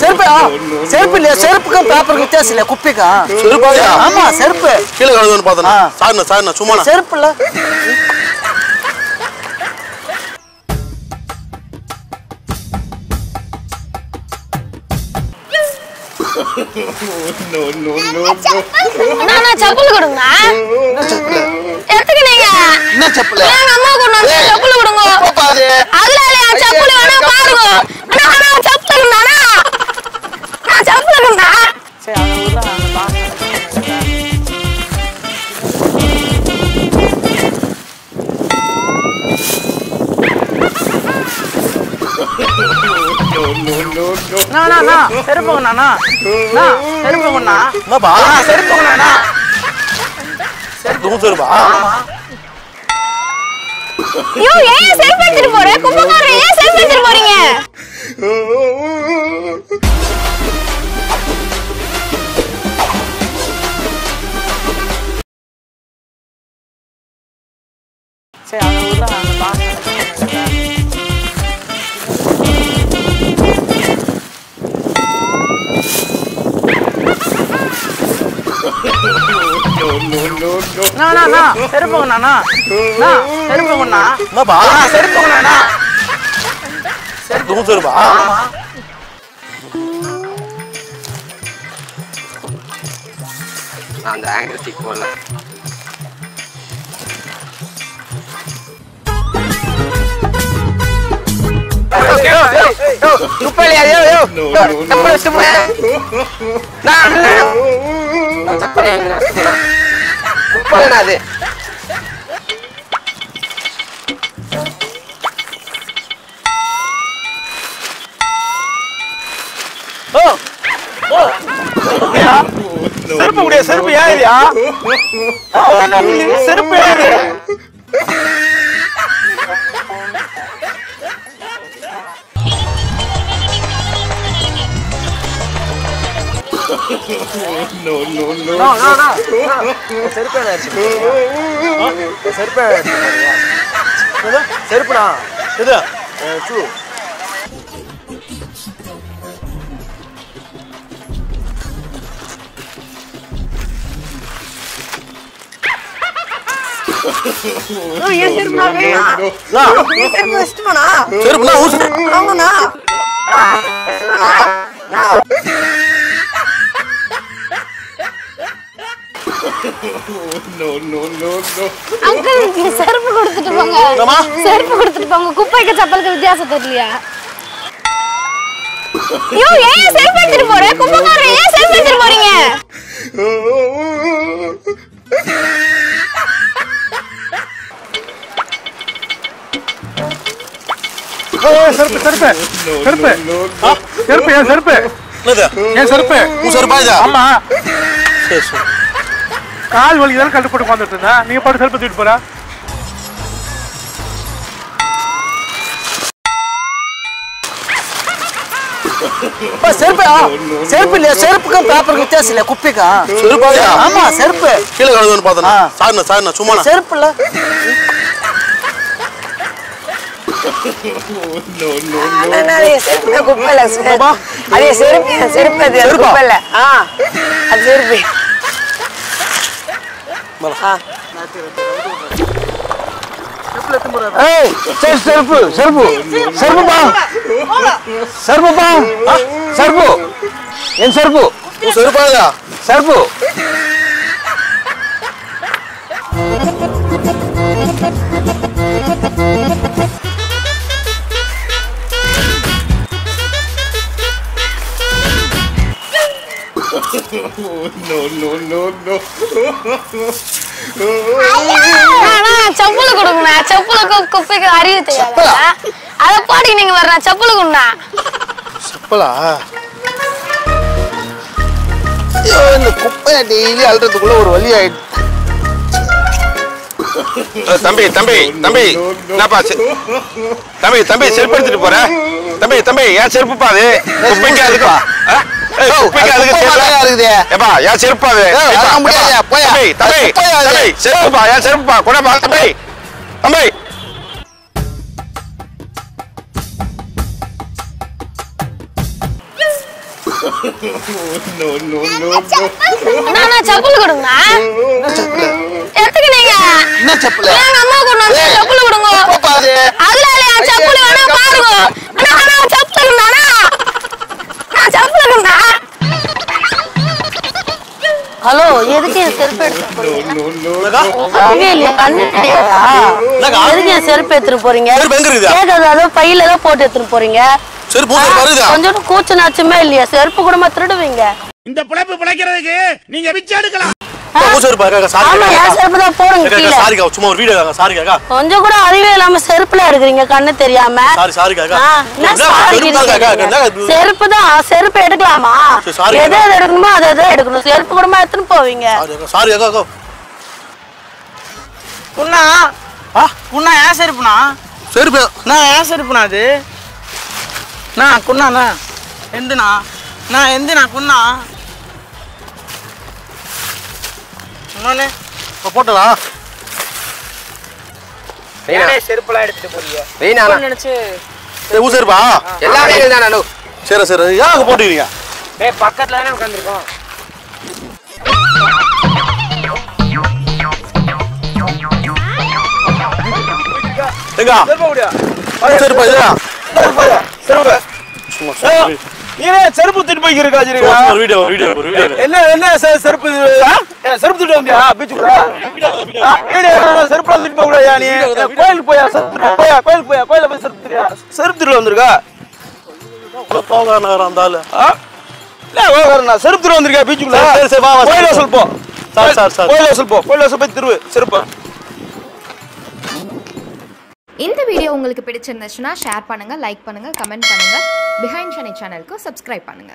செருப்பு செருப்பு இல்லையா? செருப்புக்கும் பேப்பருக்கு வித்தியாசம் இல்லையா? குப்பிக்கும் செருப்பா? ஆமா செருப்பு கீழே கிடக்குன்னு பார்த்தேன். சாரிண்ணா சும்மா செருப்பு இல்ல. செப்பல் கொடுங்க. எடுத்துக்கினீங்க என்ன செப்பல்? எங்க அம்மா கொண்டு வந்து செப்பல் கொடுங்க. அதுல இல்லையா செப்பல் வேணா பாருங்க. அண்ணா செப்பல் இருந்தானா? நான் செப்பல் இருந்தா சரி அவங்க செருப்புங்கண்ணா செருப்புங்கண்ணா செருப்புங்கண்ணா செருப்பா? ஐயோ ஏன் செருப்பு எடுத்துட்டு போற? கும்பகாரன் ஏன் செருப்பு எடுத்துட்டு போறீங்க? சரி அவங்க செருப்புங்கண்ணா செருப்புங்கண்ணா செருப்புங்கண்ணா செருப்பா? அந்த ஆங்கிள் ஸ்டிக் போடல. அது செருப்பு கூடிய செருப்பு ஏன் இல்லையா? செருப்பு ஏது? செருப்புடா இது ஷூ. செருப்பு கொடுத்துட்டு போங்க. செருப்பு கொடுத்துட்டு போங்க. குப்பைக்கு செப்பலுக்கு வித்தியாசம் தெரியலையா? ஐயோ ஏன் செருப்பு எடுத்துட்டு போற? கும்பகாரன் ஏன் செருப்பு எடுத்துட்டு போறீங்க? செருப்பு செருப்பு செருப்பு செருப்பு ஏன் செருப்பு? ஏன் செருப்பு? உன் செருப்பா இதா? ஆமா. சரி சரி. கால் வலி தான் கண்டு போட்டு வந்துட்டு இருந்தா நீங்க பாட்டு செருப்பு தூக்கிட்டு போற. செருப்பு செருப்பு இல்லையா? செருப்புக்கும் பேப்பருக்கு வித்தியாசம் இல்லையா? குப்பிக்கும் செருப்பா? ஆமா செருப்பு கீழே கிடக்குன்னு பார்த்தேன். சாரிண்ணா சும்மா செருப்பு இல்ல. செருப்பு செருப்பு செருப்புப்பா செருப்புப்பா செருப்பு என் செருப்பு. உன் செருப்பா இதா? செருப்பு செப்பல கொடுங்க. செப்பலுக்கு குப்பைக்கு அறிவு தெரியாது. அத பாட்டுக்கு நீங்க வர்ற செப்பல கொடுங்க. செப்பலா? இந்த குப்பையை டெய்லி அழுறதுக்குள்ள ஒரு வழி ஆயிடுச்சு. தம்பி தம்பி தம்பி என்னப்பா தம்பி தம்பி செருப்பு எடுத்துட்டு போற? தம்பி தம்பி ஏன் செருப்புப்பா அது? குப்பைக்கு அதுக்கு ஏப்பா ஏன் செருப்பா அது? தம்பி தம்பி தம்பி செருப்புப்பா ஏன் செருப்புப்பா கொடப்பா தம்பி தம்பி. செப்பல் கொடுங்கண்ணா. எடுத்துக்கினீங்க. என்ன செப்பல்? எங்க அம்மா கொண்டு வந்து செப்பல் கொடுங்க. அதுல இல்லையா செப்பல் வேணா பாருங்க. அண்ணா செப்பல் இருந்தானா? நான் செப்பல் இருந்தா. ஹலோ, எதுக்கு செருப்பு எடுத்து போறீங்க? எதுக்கு செருப்பு எடுத்துட்டு போறீங்க? கேட்கறதோ பையில ஏதோ போட்டு எடுத்துட்டு போறீங்க. கொஞ்சம் கூச்ச நாச்சமே இல்லையா? செருப்பு கூட திருடுவீங்க. இந்த பிழைப்பு பிழைக்கிறதுக்கு நீங்க பிச்சை எடுக்கலாம். கொஞ்சம் கூட அறிவே இல்லாம செருப்புல எடுக்கிறீங்க, கண்ணு தெரியாம. செருப்பு தான், செருப்பு எடுக்கலாமா? எதை எடுக்கணுமோ அதை எடுக்கணும். செருப்பு கூட எடுத்துன்னு போவீங்க. ஏன் செருப்புனா? செருப்பு நான் ஏன் செருப்புனா அது? நான் குண்ணாண்ணா எந்துண்ணா? நான் எந்துண்ணா குண்ணா? போட்டதா செருப்புலாம் எடுத்துட்டு போறீங்க நினைச்சு ஊசருப்பா எல்லாமே தானே. சரி சரி ஏன் போட்டுக்கிறீங்க? பக்கத்துல தானே உட்காந்துருக்கோம். எங்க செருப்பா இதுடா செருப்பு தூக்கிட்டு போய்க்கிறா? என்ன என்ன செருப்பு? செருப்பு தூக்கிட்டு வந்தியா பீச்சுக்குள்ள? செருப்பு தூக்கிட்டு போக கூடாது. நீ கோயிலுக்கு போயா? கோயிலுக்கு போயா? கோயில போய் செருப்பு தூக்கிட்டு வந்திருக்கா? செருப்பு தூக்கிட்டு வந்திருக்கா பீச்சுக்குள்ள? கோயில சொல்போம். கோயில சொல்போம். கோயில போய் திருவு செருப்பு. இந்த வீடியோ உங்களுக்கு பிடிச்சிருந்துச்சுன்னா ஷேர் பண்ணுங்க, லைக் பண்ணுங்க, கமெண்ட் பண்ணுங்க. பிஹைண்ட் ஷனை சேனலுக்கு சப்ஸ்கிரைப் பண்ணுங்க.